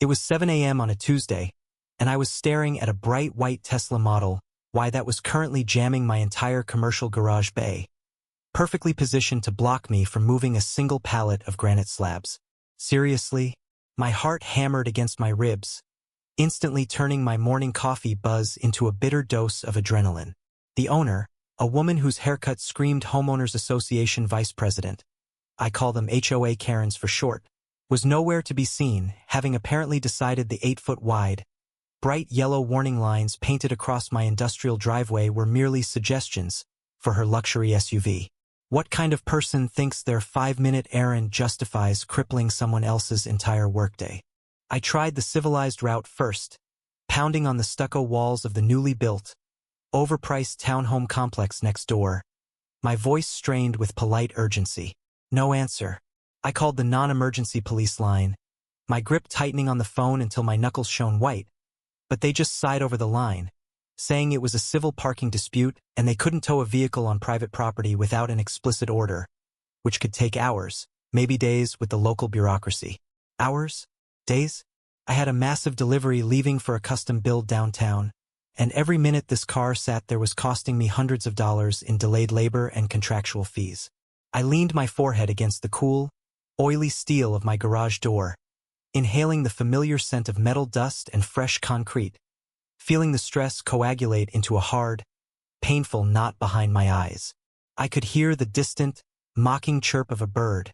It was 7 a.m. on a Tuesday, and I was staring at a bright white Tesla Model Y that was currently jamming my entire commercial garage bay, perfectly positioned to block me from moving a single pallet of granite slabs. Seriously? My heart hammered against my ribs, instantly turning my morning coffee buzz into a bitter dose of adrenaline. The owner, a woman whose haircut screamed Homeowners Association Vice President, I call them HOA Karens for short, was nowhere to be seen, having apparently decided the 8-foot wide, bright yellow warning lines painted across my industrial driveway were merely suggestions for her luxury SUV. What kind of person thinks their 5-minute errand justifies crippling someone else's entire workday? I tried the civilized route first, pounding on the stucco walls of the newly built, overpriced townhome complex next door, my voice strained with polite urgency. No answer. I called the non-emergency police line, my grip tightening on the phone until my knuckles shone white, but they just sighed over the line, saying it was a civil parking dispute and they couldn't tow a vehicle on private property without an explicit order, which could take hours, maybe days with the local bureaucracy. Hours? Days? I had a massive delivery leaving for a custom build downtown, and every minute this car sat there was costing me hundreds of dollars in delayed labor and contractual fees. I leaned my forehead against the cool, oily steel of my garage door, inhaling the familiar scent of metal dust and fresh concrete, feeling the stress coagulate into a hard, painful knot behind my eyes. I could hear the distant, mocking chirp of a bird,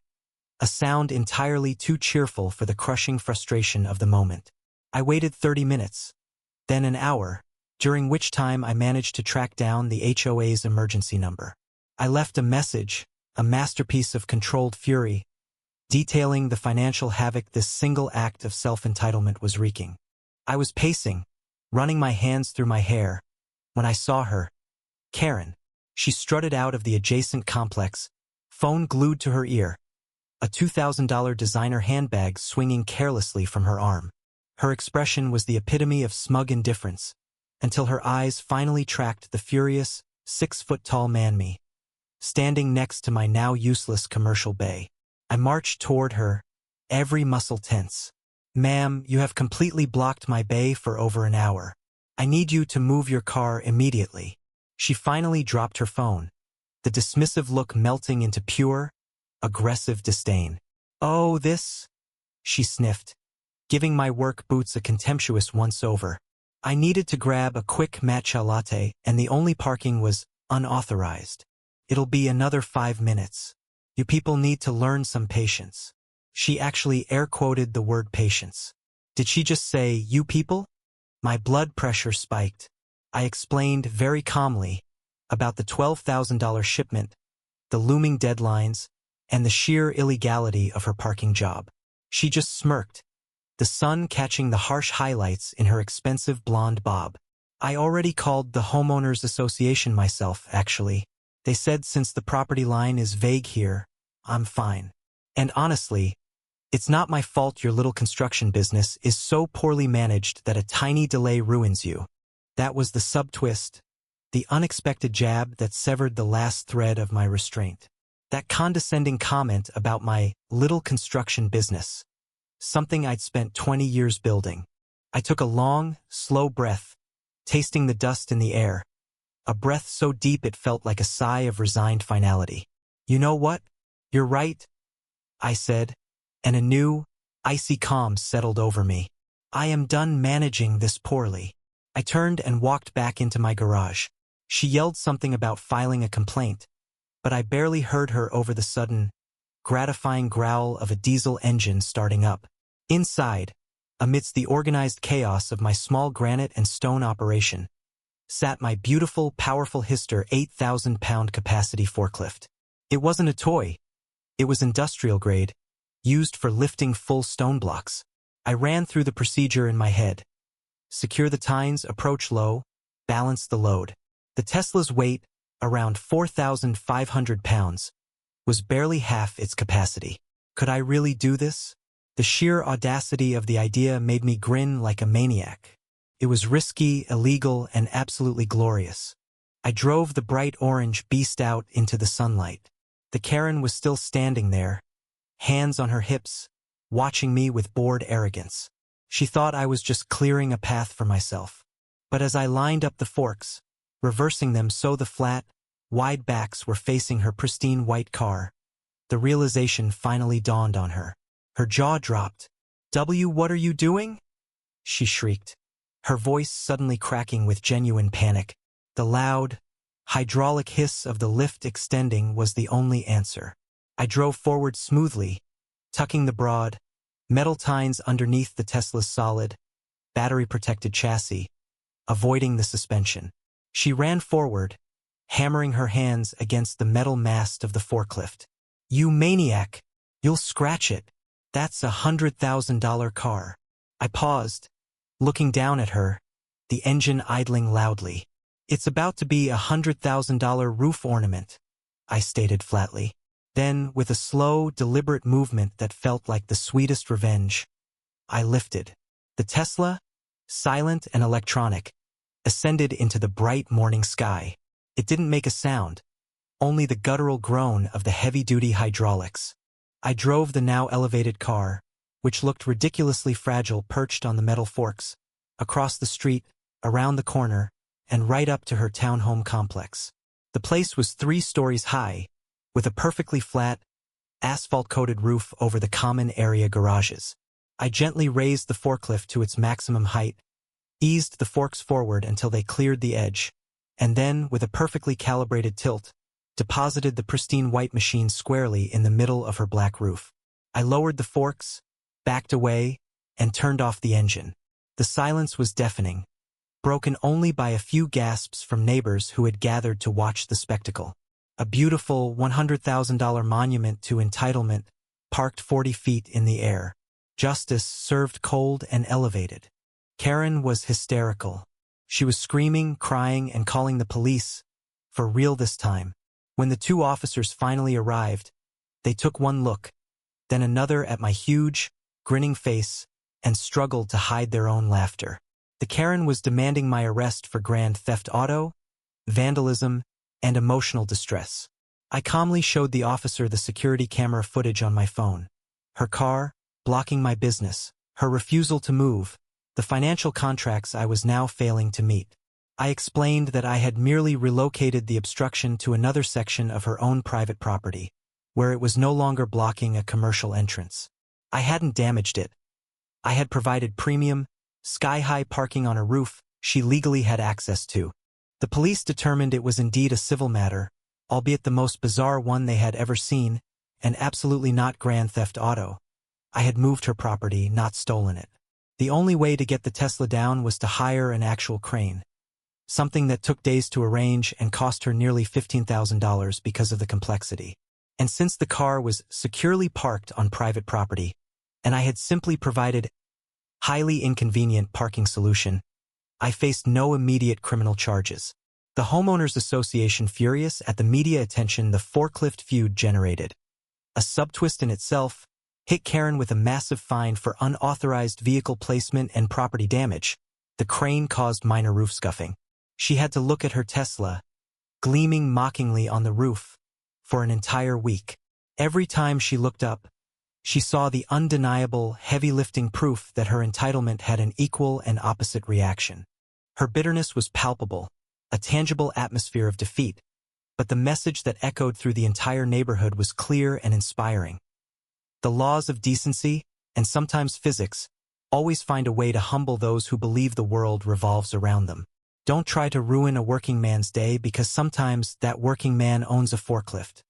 a sound entirely too cheerful for the crushing frustration of the moment. I waited 30 minutes, then an hour, during which time I managed to track down the HOA's emergency number. I left a message, a masterpiece of controlled fury, detailing the financial havoc this single act of self-entitlement was wreaking. I was pacing, running my hands through my hair, when I saw her, Karen. She strutted out of the adjacent complex, phone glued to her ear, a $2,000 designer handbag swinging carelessly from her arm. Her expression was the epitome of smug indifference, until her eyes finally tracked the furious, 6-foot-tall man-me, standing next to my now useless commercial bay. I marched toward her, every muscle tense. Ma'am, you have completely blocked my bay for over an hour. I need you to move your car immediately. She finally dropped her phone, the dismissive look melting into pure, aggressive disdain. Oh, this? She sniffed, giving my work boots a contemptuous once-over. I needed to grab a quick matcha latte, and the only parking was unauthorized. It'll be another 5 minutes. You people need to learn some patience. She actually air-quoted the word patience. Did she just say, you people? My blood pressure spiked. I explained very calmly about the $12,000 shipment, the looming deadlines, and the sheer illegality of her parking job. She just smirked, the sun catching the harsh highlights in her expensive blonde bob. I already called the Homeowners Association myself, actually. They said since the property line is vague here, I'm fine. And honestly, it's not my fault your little construction business is so poorly managed that a tiny delay ruins you. That was the sub-twist, the unexpected jab that severed the last thread of my restraint. That condescending comment about my little construction business, something I'd spent 20 years building. I took a long, slow breath, tasting the dust in the air, a breath so deep it felt like a sigh of resigned finality. You know what? You're right, I said, and a new, icy calm settled over me. I am done managing this poorly. I turned and walked back into my garage. She yelled something about filing a complaint, but I barely heard her over the sudden, gratifying growl of a diesel engine starting up. Inside, amidst the organized chaos of my small granite and stone operation, sat my beautiful, powerful Hister 8,000-pound capacity forklift. It wasn't a toy. It was industrial grade, used for lifting full stone blocks. I ran through the procedure in my head. Secure the tines, approach low, balance the load. The Tesla's weight, around 4,500 pounds, was barely half its capacity. Could I really do this? The sheer audacity of the idea made me grin like a maniac. It was risky, illegal, and absolutely glorious. I drove the bright orange beast out into the sunlight. The Karen was still standing there, hands on her hips, watching me with bored arrogance. She thought I was just clearing a path for myself. But as I lined up the forks, reversing them so the flat, wide backs were facing her pristine white car, the realization finally dawned on her. Her jaw dropped. What are you doing?" she shrieked, her voice suddenly cracking with genuine panic. The loud, hydraulic hiss of the lift extending was the only answer. I drove forward smoothly, tucking the broad, metal tines underneath the Tesla's solid, battery-protected chassis, avoiding the suspension. She ran forward, hammering her hands against the metal mast of the forklift. "You maniac! You'll scratch it. That's $100,000 car." I paused, looking down at her, the engine idling loudly. "It's about to be $100,000 roof ornament," I stated flatly. Then, with a slow, deliberate movement that felt like the sweetest revenge, I lifted. The Tesla, silent and electronic, ascended into the bright morning sky. It didn't make a sound, only the guttural groan of the heavy-duty hydraulics. I drove the now elevated car, which looked ridiculously fragile perched on the metal forks, across the street, around the corner, and right up to her townhome complex. The place was 3 stories high, with a perfectly flat, asphalt-coated roof over the common area garages. I gently raised the forklift to its maximum height, eased the forks forward until they cleared the edge, and then, with a perfectly calibrated tilt, deposited the pristine white machine squarely in the middle of her black roof. I lowered the forks, backed away, and turned off the engine. The silence was deafening, broken only by a few gasps from neighbors who had gathered to watch the spectacle. A beautiful $100,000 monument to entitlement, parked 40 feet in the air. Justice served cold and elevated. Karen was hysterical. She was screaming, crying, and calling the police, for real this time. When the 2 officers finally arrived, they took one look, then another at my huge, grinning face, and struggled to hide their own laughter. The Karen was demanding my arrest for grand theft auto, vandalism, and emotional distress. I calmly showed the officer the security camera footage on my phone. Her car, blocking my business, her refusal to move, the financial contracts I was now failing to meet. I explained that I had merely relocated the obstruction to another section of her own private property, where it was no longer blocking a commercial entrance. I hadn't damaged it. I had provided premium, sky-high parking on a roof she legally had access to. The police determined it was indeed a civil matter, albeit the most bizarre one they had ever seen, and absolutely not grand theft auto. I had moved her property, not stolen it. The only way to get the Tesla down was to hire an actual crane, something that took days to arrange and cost her nearly $15,000 because of the complexity. And since the car was securely parked on private property, and I had simply provided highly inconvenient parking solution, I faced no immediate criminal charges. The Homeowners Association, furious at the media attention the forklift feud generated, a subtwist in itself, hit Karen with a massive fine for unauthorized vehicle placement and property damage. The crane caused minor roof scuffing. She had to look at her Tesla, gleaming mockingly on the roof, for an entire week. Every time she looked up, she saw the undeniable, heavy-lifting proof that her entitlement had an equal and opposite reaction. Her bitterness was palpable, a tangible atmosphere of defeat, but the message that echoed through the entire neighborhood was clear and inspiring. The laws of decency, and sometimes physics, always find a way to humble those who believe the world revolves around them. Don't try to ruin a working man's day because sometimes that working man owns a forklift.